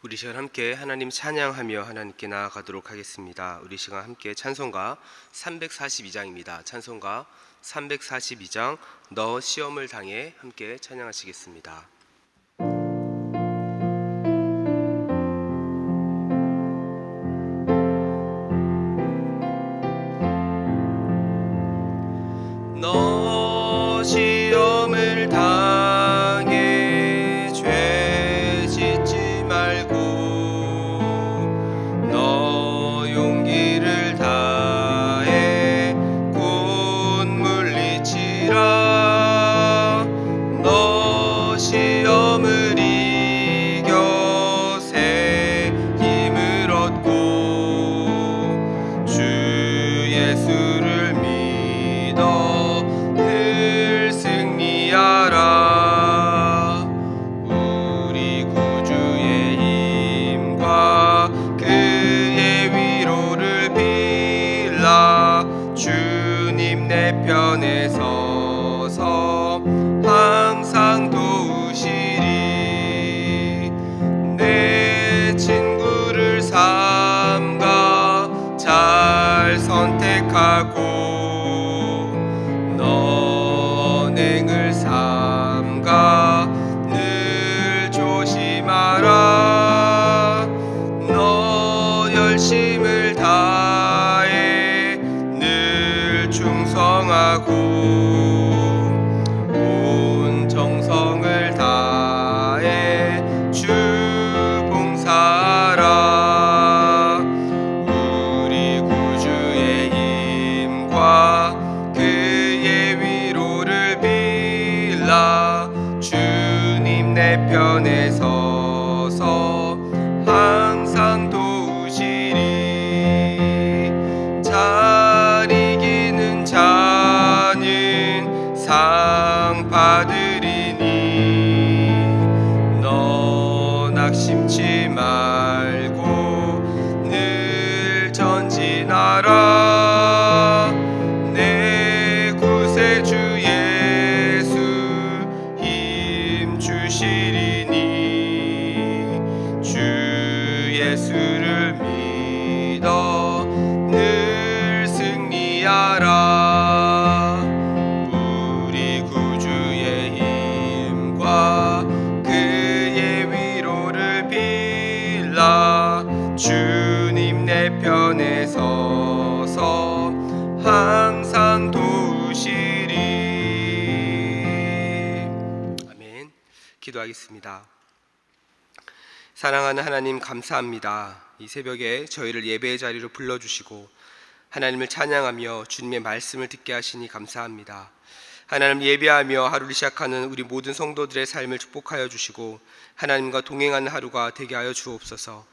우리 시간 함께 하나님 찬양하며 하나님께 나아가도록 하겠습니다. 우리 시간 함께 찬송가 342장입니다. 찬송가 342장 너 시험을 당해 함께 찬양하시겠습니다. 너 시험을 당해 죄 짓지 말고 너 용기를 다해 곧 물리치라. 너 시험을 이겨 새 힘을 얻고 주 예수를 믿어 우리 구주의 힘과 그의 위로를 빌라. 주님 내 편에 서서 항상 도우시리. 내 친구를 삼가 잘 선택하고 언행을 삼가 늘 조심하라. 너 열심을 다해 늘 충성하고 온 정성을 다해 주 봉사하라. 우리 구주의 힘과 그의 위로를 빌라. 주님 내 편에 서서 항상 도우시리. 잘 이기는 자는 상 받으리니 너 낙심치 말고 늘 전진하라. 내 구세주 예수 힘 주시리니 주 예수를 믿어 늘 승리하라. 우리 구주의 힘과 그의 위로를 빌라. 주님 내 편에 서서 항상 도우시리. 아멘. 기도하겠습니다. 사랑하는 하나님, 감사합니다. 이 새벽에 저희를 예배의 자리로 불러주시고 하나님을 찬양하며 주님의 말씀을 듣게 하시니 감사합니다. 하나님, 예배하며 하루를 시작하는 우리 모든 성도들의 삶을 축복하여 주시고 하나님과 동행하는 하루가 되게 하여 주옵소서.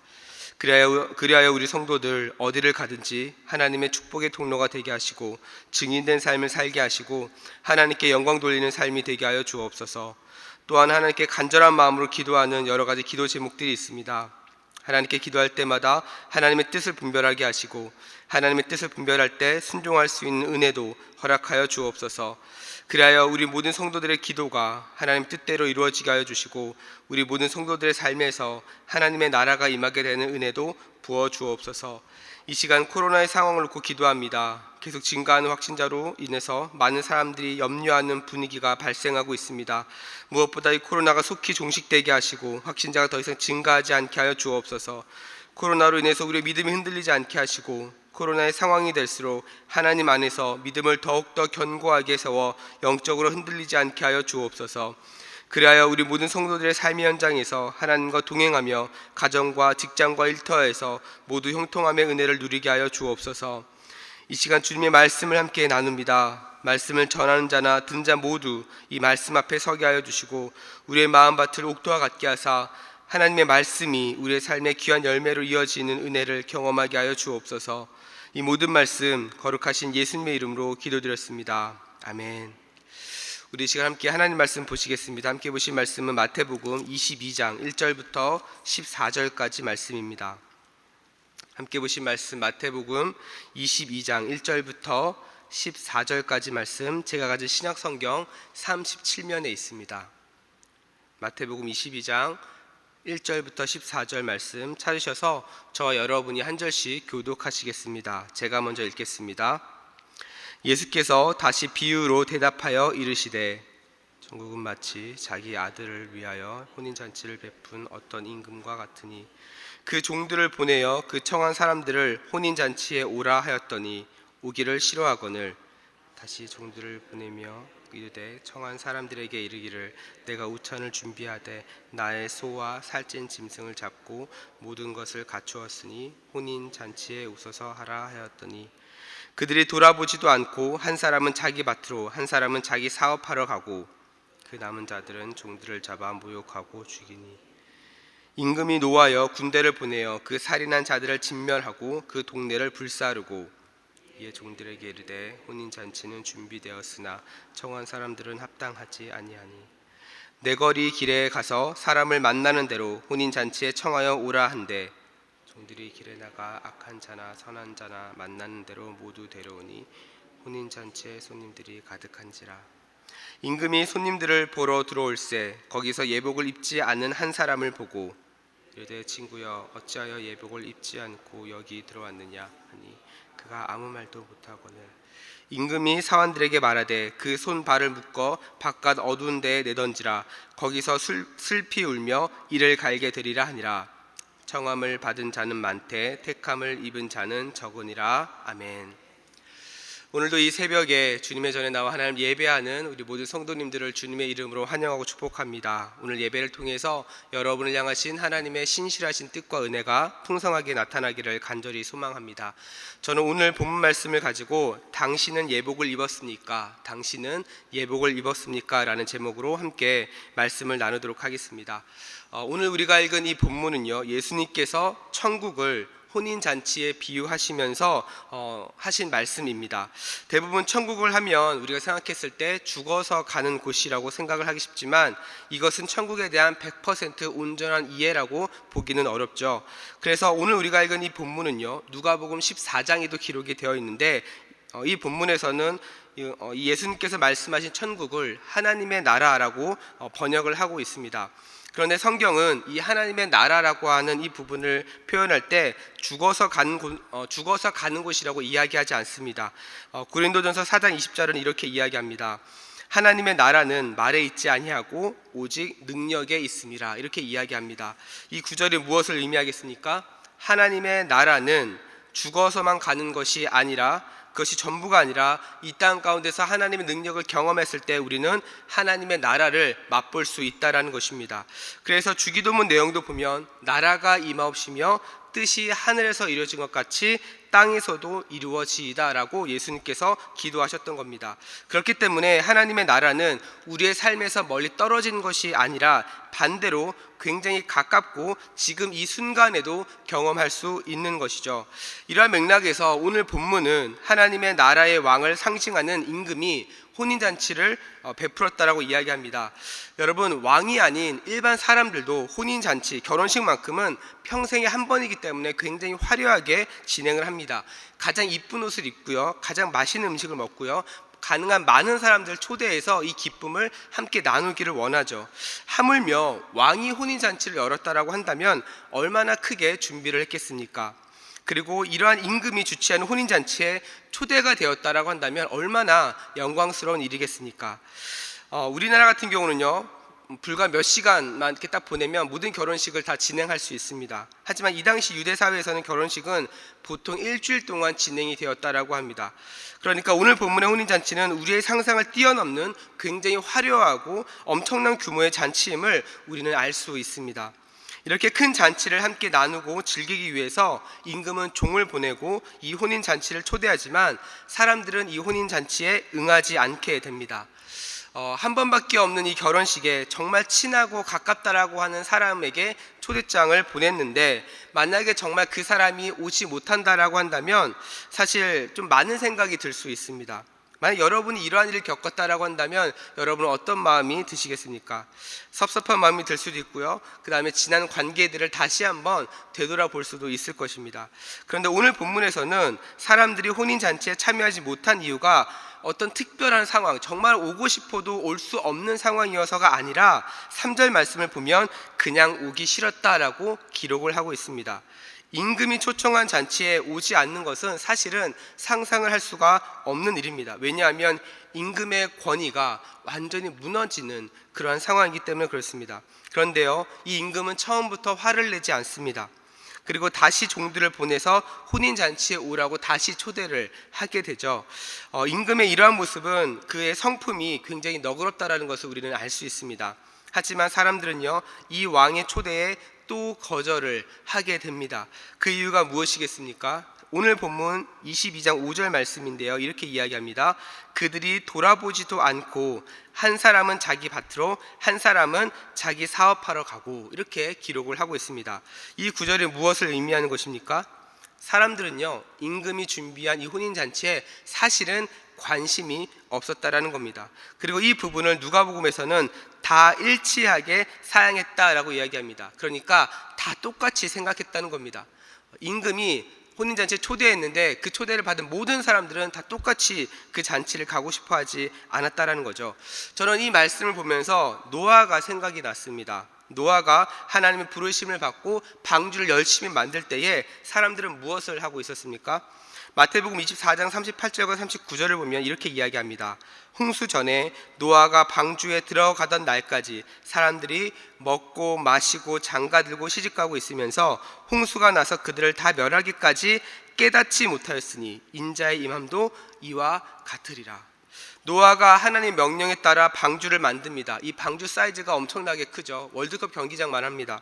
그리하여 우리 성도들 어디를 가든지 하나님의 축복의 통로가 되게 하시고 증인된 삶을 살게 하시고 하나님께 영광 돌리는 삶이 되게 하여 주옵소서. 또한 하나님께 간절한 마음으로 기도하는 여러 가지 기도 제목들이 있습니다. 하나님께 기도할 때마다 하나님의 뜻을 분별하게 하시고 하나님의 뜻을 분별할 때 순종할 수 있는 은혜도 허락하여 주옵소서. 그리하여 우리 모든 성도들의 기도가 하나님 뜻대로 이루어지게 하여 주시고 우리 모든 성도들의 삶에서 하나님의 나라가 임하게 되는 은혜도 부어 주옵소서. 이 시간 코로나의 상황을 놓고 기도합니다. 계속 증가하는 확진자로 인해서 많은 사람들이 염려하는 분위기가 발생하고 있습니다. 무엇보다 이 코로나가 속히 종식되게 하시고 확진자가 더 이상 증가하지 않게 하여 주옵소서. 코로나로 인해서 우리의 믿음이 흔들리지 않게 하시고 코로나의 상황이 될수록 하나님 안에서 믿음을 더욱더 견고하게 세워 영적으로 흔들리지 않게 하여 주옵소서. 그리하여 우리 모든 성도들의 삶의 현장에서 하나님과 동행하며 가정과 직장과 일터에서 모두 형통함의 은혜를 누리게 하여 주옵소서. 이 시간 주님의 말씀을 함께 나눕니다. 말씀을 전하는 자나 듣는 자 모두 이 말씀 앞에 서게 하여 주시고 우리의 마음밭을 옥토와 같게 하사 하나님의 말씀이 우리의 삶의 귀한 열매로 이어지는 은혜를 경험하게 하여 주옵소서. 이 모든 말씀 거룩하신 예수님의 이름으로 기도드렸습니다. 아멘. 우리 시간 함께 하나님 말씀 보시겠습니다. 함께 보신 말씀은 마태복음 22장 1절부터 14절까지 말씀입니다. 함께 보신 말씀 마태복음 22장 1절부터 14절까지 말씀, 제가 가진 신약성경 37면에 있습니다. 마태복음 22장 1절부터 14절 말씀 찾으셔서 저와 여러분이 한 절씩 교독하시겠습니다. 제가 먼저 읽겠습니다. 예수께서 다시 비유로 대답하여 이르시되 천국은 마치 자기 아들을 위하여 혼인잔치를 베푼 어떤 임금과 같으니 그 종들을 보내어 그 청한 사람들을 혼인잔치에 오라 하였더니 오기를 싫어하거늘 다시 종들을 보내며 이르되 청한 사람들에게 이르기를 내가 우천을 준비하되 나의 소와 살찐 짐승을 잡고 모든 것을 갖추었으니 혼인잔치에 오소서 하라 하였더니 그들이 돌아보지도 않고 한 사람은 자기 밭으로 한 사람은 자기 사업하러 가고 그 남은 자들은 종들을 잡아 모욕하고 죽이니 임금이 노하여 군대를 보내어 그 살인한 자들을 진멸하고 그 동네를 불사르고 이에 종들에게 이르되 혼인잔치는 준비되었으나 청한 사람들은 합당하지 아니하니 내 거리 길에 가서 사람을 만나는 대로 혼인잔치에 청하여 오라 한대 종들이 길에 나가 악한 자나 선한 자나 만나는 대로 모두 데려오니 혼인잔치에 손님들이 가득한지라. 임금이 손님들을 보러 들어올세 거기서 예복을 입지 않은 한 사람을 보고 이르되 친구여 어찌하여 예복을 입지 않고 여기 들어왔느냐 하니 그가 아무 말도 못하거늘 임금이 사환들에게 말하되 그 손 발을 묶어 바깥 어두운 데에 내던지라 거기서 슬피 울며 이를 갈게 되리라 하니라. 청함을 받은 자는 많되 택함을 입은 자는 적으니라. 아멘. 오늘도 이 새벽에 주님의 전에 나와 하나님 예배하는 우리 모든 성도님들을 주님의 이름으로 환영하고 축복합니다. 오늘 예배를 통해서 여러분을 향하신 하나님의 신실하신 뜻과 은혜가 풍성하게 나타나기를 간절히 소망합니다. 저는 오늘 본문 말씀을 가지고 당신은 예복을 입었습니까? 당신은 예복을 입었습니까? 라는 제목으로 함께 말씀을 나누도록 하겠습니다. 오늘 우리가 읽은 이 본문은요, 예수님께서 천국을 혼인잔치에 비유하시면서 하신 말씀입니다. 대부분 천국을 하면 우리가 생각했을 때 죽어서 가는 곳이라고 생각을 하기 쉽지만 이것은 천국에 대한 100% 온전한 이해라고 보기는 어렵죠. 그래서 오늘 우리가 읽은 이 본문은요, 누가복음 14장에도 기록이 되어 있는데 이 본문에서는 이 예수님께서 말씀하신 천국을 하나님의 나라라고 번역을 하고 있습니다. 그런데 성경은 이 하나님의 나라라고 하는 이 부분을 표현할 때 죽어서 가는 곳이라고 이야기하지 않습니다. 고린도전서 4장 20절은 이렇게 이야기합니다. 하나님의 나라는 말에 있지 아니하고 오직 능력에 있음이라 이렇게 이야기합니다. 이 구절이 무엇을 의미하겠습니까? 하나님의 나라는 죽어서만 가는 것이 아니라 그것이 전부가 아니라 이 땅 가운데서 하나님의 능력을 경험했을 때 우리는 하나님의 나라를 맛볼 수 있다라는 것입니다. 그래서 주기도문 내용도 보면 나라가 임하옵시며 뜻이 하늘에서 이루어진 것 같이 땅에서도 이루어지이다라고 예수님께서 기도하셨던 겁니다. 그렇기 때문에 하나님의 나라는 우리의 삶에서 멀리 떨어진 것이 아니라 반대로 굉장히 가깝고 지금 이 순간에도 경험할 수 있는 것이죠. 이러한 맥락에서 오늘 본문은 하나님의 나라의 왕을 상징하는 임금이 혼인잔치를 베풀었다라고 이야기합니다. 여러분, 왕이 아닌 일반 사람들도 혼인잔치, 결혼식만큼은 평생에 한 번이기 때문에 굉장히 화려하게 진행을 합니다. 가장 이쁜 옷을 입고요, 가장 맛있는 음식을 먹고요, 가능한 많은 사람들 초대해서 이 기쁨을 함께 나누기를 원하죠. 하물며 왕이 혼인잔치를 열었다라고 한다면 얼마나 크게 준비를 했겠습니까? 그리고 이러한 임금이 주최하는 혼인잔치에 초대가 되었다라고 한다면 얼마나 영광스러운 일이겠습니까? 우리나라 같은 경우는요, 불과 몇 시간만 이렇게 딱 보내면 모든 결혼식을 다 진행할 수 있습니다. 하지만 이 당시 유대 사회에서는 결혼식은 보통 일주일 동안 진행이 되었다라고 합니다. 그러니까 오늘 본문의 혼인잔치는 우리의 상상을 뛰어넘는 굉장히 화려하고 엄청난 규모의 잔치임을 우리는 알 수 있습니다. 이렇게 큰 잔치를 함께 나누고 즐기기 위해서 임금은 종을 보내고 이 혼인잔치를 초대하지만 사람들은 이 혼인잔치에 응하지 않게 됩니다. 한 번밖에 없는 이 결혼식에 정말 친하고 가깝다라고 하는 사람에게 초대장을 보냈는데 만약에 정말 그 사람이 오지 못한다라고 한다면 사실 좀 많은 생각이 들 수 있습니다. 만약 여러분이 이러한 일을 겪었다라고 한다면 여러분은 어떤 마음이 드시겠습니까? 섭섭한 마음이 들 수도 있고요, 그 다음에 지난 관계들을 다시 한번 되돌아볼 수도 있을 것입니다. 그런데 오늘 본문에서는 사람들이 혼인잔치에 참여하지 못한 이유가 어떤 특별한 상황, 정말 오고 싶어도 올 수 없는 상황이어서가 아니라 3절 말씀을 보면 그냥 오기 싫었다라고 기록을 하고 있습니다. 임금이 초청한 잔치에 오지 않는 것은 사실은 상상을 할 수가 없는 일입니다. 왜냐하면 임금의 권위가 완전히 무너지는 그러한 상황이기 때문에 그렇습니다. 그런데요, 이 임금은 처음부터 화를 내지 않습니다. 그리고 다시 종들을 보내서 혼인잔치에 오라고 다시 초대를 하게 되죠. 임금의 이러한 모습은 그의 성품이 굉장히 너그럽다라는 것을 우리는 알 수 있습니다. 하지만 사람들은요, 이 왕의 초대에 또 거절을 하게 됩니다. 그 이유가 무엇이겠습니까? 오늘 본문 22장 5절 말씀인데요, 이렇게 이야기합니다. 그들이 돌아보지도 않고 한 사람은 자기 밭으로 한 사람은 자기 사업하러 가고, 이렇게 기록을 하고 있습니다. 이 구절이 무엇을 의미하는 것입니까? 사람들은요, 임금이 준비한 이 혼인잔치에 사실은 관심이 없었다라는 겁니다. 그리고 이 부분을 누가복음에서는 다 일치하게 사양했다라고 이야기합니다. 그러니까 다 똑같이 생각했다는 겁니다. 임금이 혼인잔치에 초대했는데 그 초대를 받은 모든 사람들은 다 똑같이 그 잔치를 가고 싶어 하지 않았다라는 거죠. 저는 이 말씀을 보면서 노아가 생각이 났습니다. 노아가 하나님의 부르심을 받고 방주를 열심히 만들 때에 사람들은 무엇을 하고 있었습니까? 마태복음 24장 38절과 39절을 보면 이렇게 이야기합니다. 홍수 전에 노아가 방주에 들어가던 날까지 사람들이 먹고 마시고 장가들고 시집가고 있으면서 홍수가 나서 그들을 다 멸하기까지 깨닫지 못하였으니 인자의 임함도 이와 같으리라. 노아가 하나님의 명령에 따라 방주를 만듭니다. 이 방주 사이즈가 엄청나게 크죠. 월드컵 경기장만 합니다.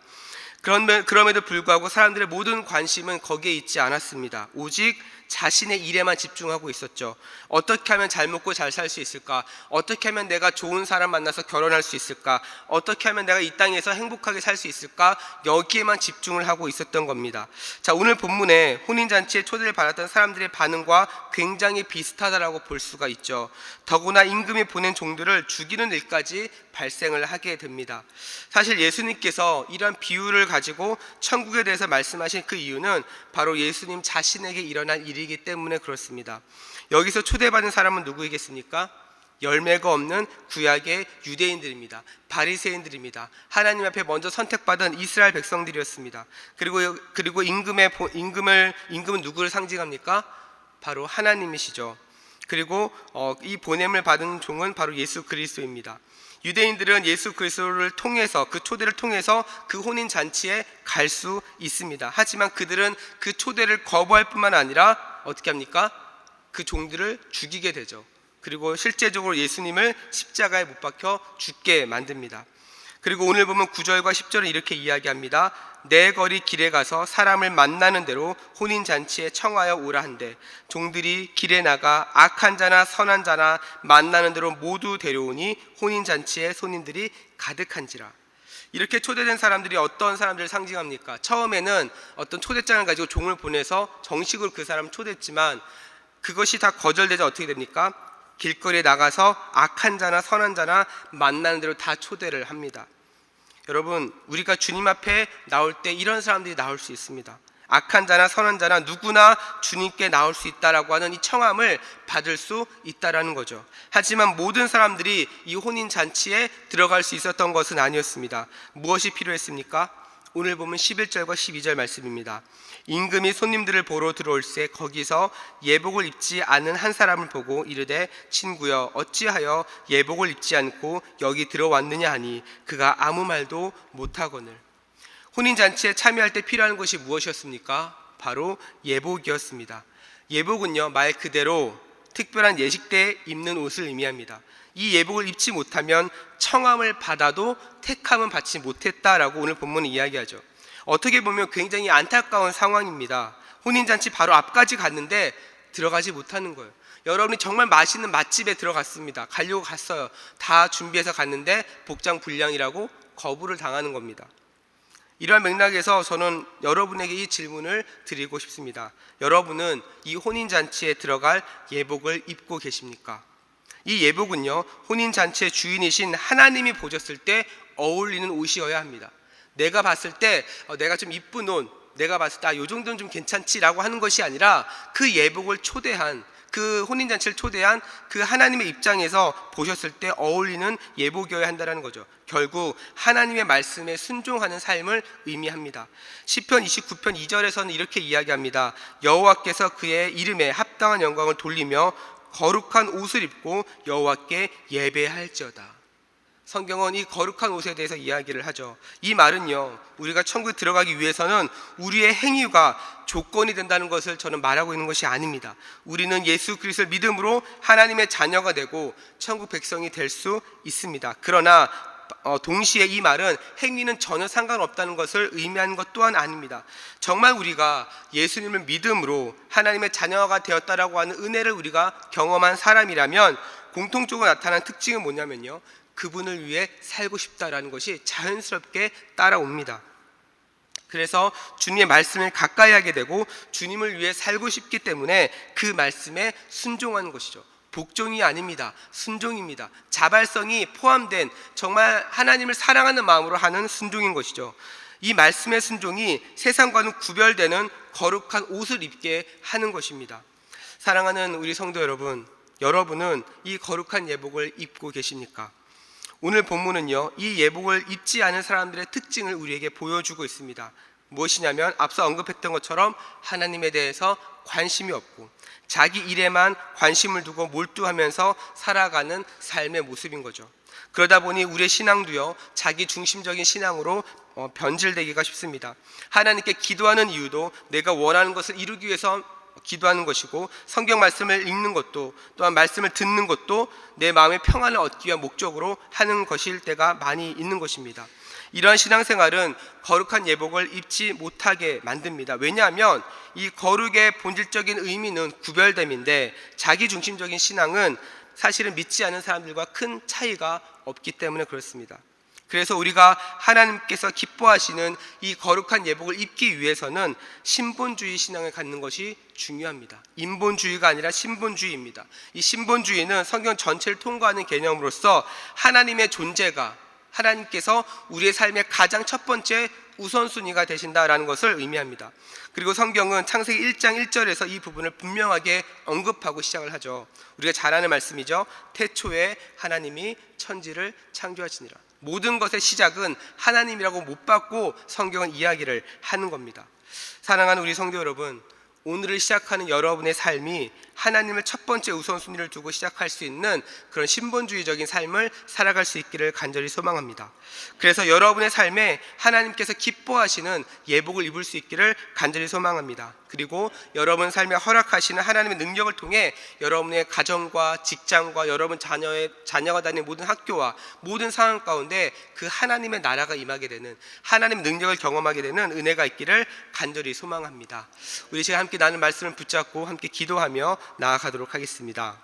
그럼에도 불구하고 사람들의 모든 관심은 거기에 있지 않았습니다. 오직 자신의 일에만 집중하고 있었죠. 어떻게 하면 잘 먹고 잘 살 수 있을까? 어떻게 하면 내가 좋은 사람 만나서 결혼할 수 있을까? 어떻게 하면 내가 이 땅에서 행복하게 살 수 있을까? 여기에만 집중을 하고 있었던 겁니다. 자, 오늘 본문에 혼인잔치에 초대를 받았던 사람들의 반응과 굉장히 비슷하다라고 볼 수가 있죠. 더구나 임금이 보낸 종들을 죽이는 일까지 발생을 하게 됩니다. 사실 예수님께서 이런 비유를 가지고 천국에 대해서 말씀하신 그 이유는 바로 예수님 자신에게 일어난 일이기 때문에 그렇습니다. 여기서 초대받은 사람은 누구이겠습니까? 열매가 없는 구약의 유대인들입니다. 바리새인들입니다. 하나님 앞에 먼저 선택받은 이스라엘 백성들이었습니다. 그리고 임금은 누구를 상징합니까? 바로 하나님이시죠. 그리고 이 보냄을 받은 종은 바로 예수 그리스도입니다. 유대인들은 예수 그리스도를 통해서, 그 초대를 통해서 그 혼인 잔치에 갈 수 있습니다. 하지만 그들은 그 초대를 거부할 뿐만 아니라 어떻게 합니까? 그 종들을 죽이게 되죠. 그리고 실제적으로 예수님을 십자가에 못 박혀 죽게 만듭니다. 그리고 오늘 보면 9절과 10절은 이렇게 이야기합니다. 내 거리 길에 가서 사람을 만나는 대로 혼인잔치에 청하여 오라 한대 종들이 길에 나가 악한 자나 선한 자나 만나는 대로 모두 데려오니 혼인잔치에 손님들이 가득한지라. 이렇게 초대된 사람들이 어떤 사람들을 상징합니까? 처음에는 어떤 초대장을 가지고 종을 보내서 정식으로 그 사람을 초대했지만 그것이 다 거절되자 어떻게 됩니까? 길거리에 나가서 악한 자나 선한 자나 만나는 대로 다 초대를 합니다. 여러분, 우리가 주님 앞에 나올 때 이런 사람들이 나올 수 있습니다. 악한 자나 선한 자나 누구나 주님께 나올 수 있다라고 하는 이 청함을 받을 수 있다라는 거죠. 하지만 모든 사람들이 이 혼인 잔치에 들어갈 수 있었던 것은 아니었습니다. 무엇이 필요했습니까? 오늘 보면 11절과 12절 말씀입니다. 임금이 손님들을 보러 들어올새 거기서 예복을 입지 않은 한 사람을 보고 이르되 친구여 어찌하여 예복을 입지 않고 여기 들어왔느냐 하니 그가 아무 말도 못하거늘. 혼인잔치에 참여할 때 필요한 것이 무엇이었습니까? 바로 예복이었습니다. 예복은요, 말 그대로 특별한 예식 때 입는 옷을 의미합니다. 이 예복을 입지 못하면 청함을 받아도 택함은 받지 못했다라고 오늘 본문은 이야기하죠. 어떻게 보면 굉장히 안타까운 상황입니다. 혼인잔치 바로 앞까지 갔는데 들어가지 못하는 거예요. 여러분이 정말 맛있는 맛집에 들어갔습니다. 가려고 갔어요. 다 준비해서 갔는데 복장 불량이라고 거부를 당하는 겁니다. 이러한 맥락에서 저는 여러분에게 이 질문을 드리고 싶습니다. 여러분은 이 혼인잔치에 들어갈 예복을 입고 계십니까? 이 예복은요, 혼인잔치의 주인이신 하나님이 보셨을 때 어울리는 옷이어야 합니다. 내가 봤을 때 내가 좀 이쁜 옷, 내가 봤을 때 요 정도는 좀 괜찮지라고 하는 것이 아니라 그 예복을 초대한, 그 혼인잔치를 초대한 그 하나님의 입장에서 보셨을 때 어울리는 예복이어야 한다는 거죠. 결국 하나님의 말씀에 순종하는 삶을 의미합니다. 시편 29편 2절에서는 이렇게 이야기합니다. 여호와께서 그의 이름에 합당한 영광을 돌리며 거룩한 옷을 입고 여호와께 예배할지어다. 성경은 이 거룩한 옷에 대해서 이야기를 하죠. 이 말은요, 우리가 천국에 들어가기 위해서는 우리의 행위가 조건이 된다는 것을 저는 말하고 있는 것이 아닙니다. 우리는 예수 그리스도를 믿음으로 하나님의 자녀가 되고 천국 백성이 될 수 있습니다. 그러나 동시에 이 말은 행위는 전혀 상관없다는 것을 의미하는 것 또한 아닙니다. 정말 우리가 예수님을 믿음으로 하나님의 자녀가 되었다라고 하는 은혜를 우리가 경험한 사람이라면 공통적으로 나타나는 특징은 뭐냐면요, 그분을 위해 살고 싶다라는 것이 자연스럽게 따라옵니다. 그래서 주님의 말씀을 가까이 하게 되고 주님을 위해 살고 싶기 때문에 그 말씀에 순종하는 것이죠. 복종이 아닙니다. 순종입니다. 자발성이 포함된 정말 하나님을 사랑하는 마음으로 하는 순종인 것이죠. 이 말씀의 순종이 세상과는 구별되는 거룩한 옷을 입게 하는 것입니다. 사랑하는 우리 성도 여러분, 여러분은 이 거룩한 예복을 입고 계십니까? 오늘 본문은요, 이 예복을 입지 않은 사람들의 특징을 우리에게 보여주고 있습니다. 무엇이냐면 앞서 언급했던 것처럼 하나님에 대해서 관심이 없고 자기 일에만 관심을 두고 몰두하면서 살아가는 삶의 모습인 거죠. 그러다 보니 우리의 신앙도요, 자기 중심적인 신앙으로 변질되기가 쉽습니다. 하나님께 기도하는 이유도 내가 원하는 것을 이루기 위해서 기도하는 것이고, 성경 말씀을 읽는 것도, 또한 말씀을 듣는 것도 내 마음의 평안을 얻기 위한 목적으로 하는 것일 때가 많이 있는 것입니다. 이러한 신앙생활은 거룩한 예복을 입지 못하게 만듭니다. 왜냐하면 이 거룩의 본질적인 의미는 구별됨인데 자기 중심적인 신앙은 사실은 믿지 않은 사람들과 큰 차이가 없기 때문에 그렇습니다. 그래서 우리가 하나님께서 기뻐하시는 이 거룩한 예복을 입기 위해서는 신본주의 신앙을 갖는 것이 중요합니다. 인본주의가 아니라 신본주의입니다. 이 신본주의는 성경 전체를 통과하는 개념으로서 하나님의 존재가, 하나님께서 우리의 삶의 가장 첫 번째 우선순위가 되신다라는 것을 의미합니다. 그리고 성경은 창세기 1장 1절에서 이 부분을 분명하게 언급하고 시작을 하죠. 우리가 잘 아는 말씀이죠. 태초에 하나님이 천지를 창조하시니라. 모든 것의 시작은 하나님이라고 못 받고 성경은 이야기를 하는 겁니다. 사랑하는 우리 성도 여러분, 오늘을 시작하는 여러분의 삶이 하나님을 첫 번째 우선순위를 두고 시작할 수 있는 그런 신본주의적인 삶을 살아갈 수 있기를 간절히 소망합니다. 그래서 여러분의 삶에 하나님께서 기뻐하시는 예복을 입을 수 있기를 간절히 소망합니다. 그리고 여러분 삶에 허락하시는 하나님의 능력을 통해 여러분의 가정과 직장과 여러분 자녀가 다니는 모든 학교와 모든 상황 가운데 그 하나님의 나라가 임하게 되는, 하나님의 능력을 경험하게 되는 은혜가 있기를 간절히 소망합니다. 우리 시간 함께 나눈 말씀을 붙잡고 함께 기도하며 나아가도록 하겠습니다.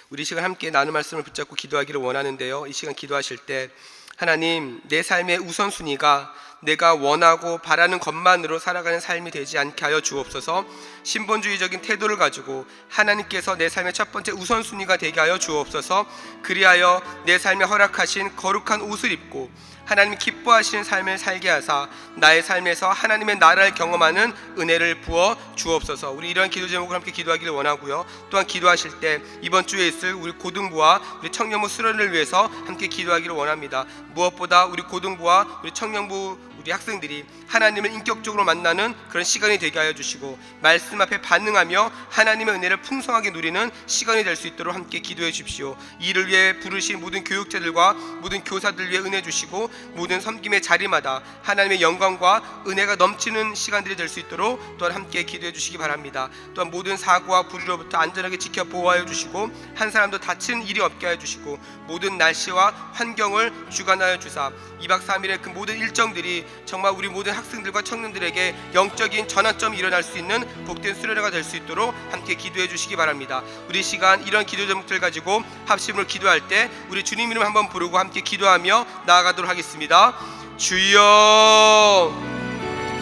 우리 시간 함께 나눈 말씀을 붙잡고 기도하기를 원하는데요, 이 시간 기도하실 때 하나님, 내 삶의 우선순위가 내가 원하고 바라는 것만으로 살아가는 삶이 되지 않게 하여 주옵소서. 신본주의적인 태도를 가지고 하나님께서 내 삶의 첫 번째 우선순위가 되게 하여 주옵소서. 그리하여 내 삶에 허락하신 거룩한 옷을 입고 하나님이 기뻐하시는 삶을 살게 하사 나의 삶에서 하나님의 나라를 경험하는 은혜를 부어 주옵소서. 우리 이러한 기도 제목을 함께 기도하기를 원하고요, 또한 기도하실 때 이번 주에 있을 우리 고등부와 우리 청년부 수련을 위해서 함께 기도하기를 원합니다. 무엇보다 우리 고등부와 우리 청년부 우리 학생들이 하나님을 인격적으로 만나는 그런 시간이 되게 하여 주시고, 말씀 앞에 반응하며 하나님의 은혜를 풍성하게 누리는 시간이 될 수 있도록 함께 기도해 주십시오. 이를 위해 부르신 모든 교육자들과 모든 교사들 위해 은혜 주시고, 모든 섬김의 자리마다 하나님의 영광과 은혜가 넘치는 시간들이 될 수 있도록 또한 함께 기도해 주시기 바랍니다. 또한 모든 사고와 불의로부터 안전하게 지켜 보호하여 주시고, 한 사람도 다치는 일이 없게 하여 주시고, 모든 날씨와 환경을 주관하여 주사 2박 3일의 그 모든 일정들이 정말 우리 모든 학생들과 청년들에게 영적인 전환점이 일어날 수 있는 복된 수련회가 될 수 있도록 함께 기도해 주시기 바랍니다. 우리 시간 이런 기도 제목들 가지고 합심으로 기도할 때 우리 주님 이름 한번 부르고 함께 기도하며 나아가도록 하겠습니다. 주여,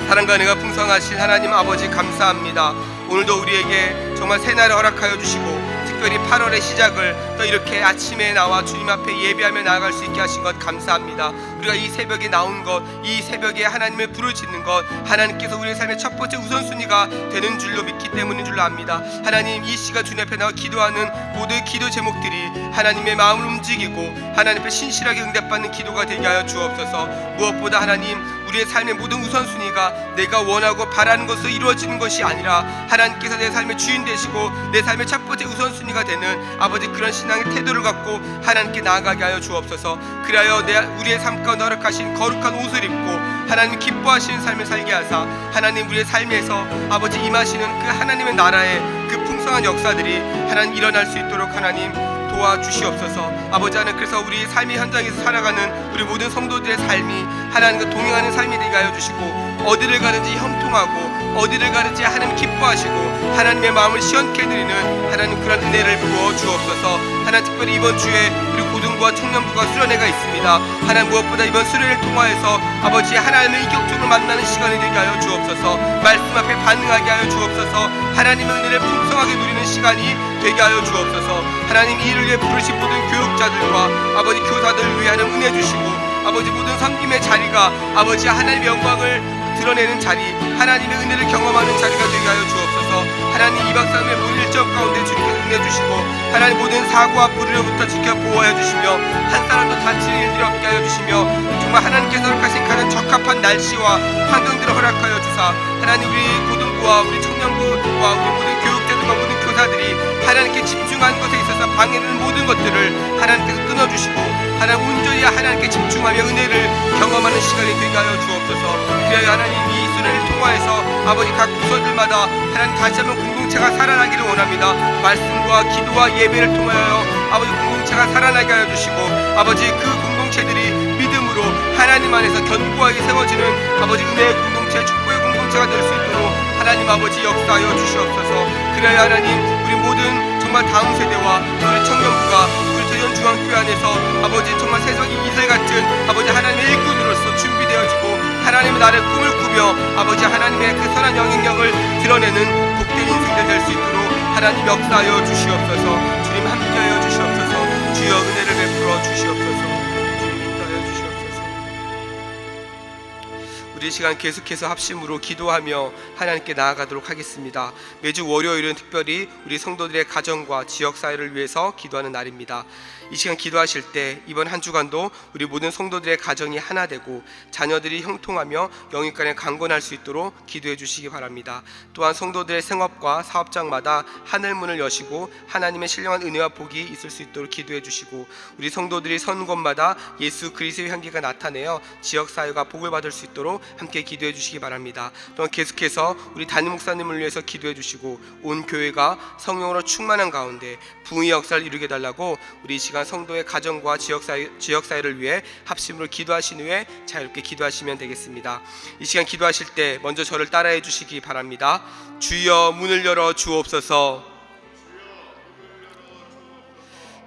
사랑과 은혜가 풍성하신 하나님 아버지 감사합니다. 오늘도 우리에게 정말 새날을 허락하여 주시고, 특별히 8월의 시작을 또 이렇게 아침에 나와 주님 앞에 예배하며 나아갈 수 있게 하신 것 감사합니다. 우리가 이 새벽에 나온 것, 이 새벽에 하나님을 부르짖는 것, 하나님께서 우리의 삶의 첫 번째 우선순위가 되는 줄로 믿기 때문인 줄로 압니다. 하나님, 이 시간 주님 앞에 나와 기도하는 모든 기도 제목들이 하나님의 마음을 움직이고 하나님 앞에 신실하게 응답받는 기도가 되게 하여 주옵소서. 무엇보다 하나님, 우리의 삶의 모든 우선순위가 내가 원하고 바라는 것으로 이루어지는 것이 아니라 하나님께서 내 삶의 주인 되시고 내 삶의 첫 번째 우선순위가 되는 아버지 그런 신앙의 태도를 갖고 하나님께 나아가게 하여 주옵소서. 그리하여 우리의 삶 가운데 허락하신 거룩한 옷을 입고 하나님 기뻐하시는 삶을 살게 하사 하나님 우리의 삶에서 아버지 임하시는 그 하나님의 나라의 그 풍성한 역사들이 하나님 일어날 수 있도록 하나님 도와주시옵소서. 아버지 하나님, 그래서 우리 삶의 현장에서 살아가는 우리 모든 성도들의 삶이 하나님과 동행하는 삶이 되게 하여 주시고 어디를 가든지 형통하고 어디를 가든지 하나님 기뻐하시고 하나님의 마음을 시원케 해드리는 하나님 그런 은혜를 부어 주옵소서. 하나님, 특별히 이번 주에 우리 고등부와 청년부가 수련회가 있습니다. 하나님, 무엇보다 이번 수련회를 통하여서 아버지 하나님을 인격적으로 만나는 시간이 되게 하여 주옵소서. 말씀 앞에 반응하게 하여 주옵소서. 하나님의 은혜를 풍성하게 누리는 시간이 되게 하여 주옵소서. 하나님, 이를 위해 부르신 모든 교육자들과 아버지 교사들을 위하여 은혜 주시고 아버지 모든 섬김의 자리가 아버지 하나님의 영광을 드러내는 자리, 하나님의 은혜를 경험하는 자리가 되게 하여 주옵소서. 하나님, 2박 3일 모든 일정 가운데 주님께서 은혜 주시고 하나님 모든 사고와 불의로부터 지켜 보호하여 주시며 한 사람도 다치는 일들이 없게 하여 주시며 정말 하나님께서 허락하신 가장 적합한 날씨와 환경들을 허락하여 주사 하나님 우리 고등부와 우리 청년부와 우리 모든 교육자들과 모든 교사들이 하나님께 집중하는 것에 있어서 방해되는 모든 것들을 하나님께서 끊어주시고 하나님 온전히 하나님께 집중하며 은혜를 경험하는 시간이 되게 하여 주옵소서. 그리하여 하나님 이 수련을 통하여서 아버지 각 부서들마다 하나님 다시 한번 공동체가 살아나기를 원합니다. 말씀과 기도와 예배를 통하여 아버지 공동체가 살아나게 하여 주시고 아버지 그 공동체들이 믿음으로 하나님 안에서 견고하게 세워지는 아버지 은혜의 공동체, 축복의 공동체가 될 수 있도록 하나님 아버지 역사하여 주시옵소서. 그래야 하나님 우리 모든 정말 다음 세대와 우리 청년부가 우리 대전중앙교회 안에서 아버지 정말 세상의 이슬 같은 아버지 하나님의 일꾼으로서 준비되어지고 하나님의 나라의 꿈을 꾸며 아버지 하나님의 그 선한 영향력을 드러내는 복된 인생들 될 수 있도록 하나님 역사하여 주시옵소서. 주님 함께하여 주시옵소서. 주여 은혜를 베풀어 주시옵소서. 주님 인도하여 주시옵소서. 우리 시간 계속해서 합심으로 기도하며 하나님께 나아가도록 하겠습니다. 매주 월요일은 특별히 우리 성도들의 가정과 지역사회를 위해서 기도하는 날입니다. 이 시간 기도하실 때 이번 한 주간도 우리 모든 성도들의 가정이 하나 되고 자녀들이 형통하며 영육간에 강건할 수 있도록 기도해 주시기 바랍니다. 또한 성도들의 생업과 사업장마다 하늘문을 여시고 하나님의 신령한 은혜와 복이 있을 수 있도록 기도해 주시고 우리 성도들이 선 곳마다 예수 그리스도의 향기가 나타내어 지역사회가 복을 받을 수 있도록 함께 기도해 주시기 바랍니다. 또한 계속해서 우리 담임 목사님을 위해서 기도해 주시고 온 교회가 성령으로 충만한 가운데 부흥의 역사를 이루게 달라고 우리 이 시간 성도의 가정과 지역사회를 위해 합심으로 기도하신 후에 자유롭게 기도하시면 되겠습니다. 이 시간 기도하실 때 먼저 저를 따라해 주시기 바랍니다. 주여 문을 열어 주옵소서.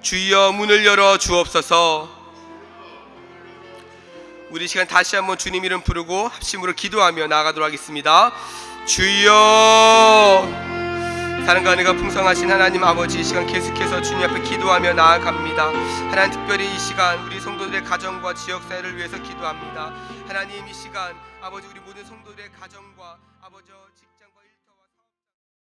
주여 문을 열어 주옵소서. 우리 시간 다시 한번 주님 이름 부르고 합심으로 기도하며 나아가도록 하겠습니다. 주여. 사랑과 은혜가 풍성하신 하나님 아버지, 이 시간 계속해서 주님 앞에 기도하며 나아갑니다. 하나님, 특별히 이 시간 우리 성도들의 가정과 지역사회를 위해서 기도합니다. 하나님, 이 시간 아버지 우리 모든 성도들의 가정과 아버지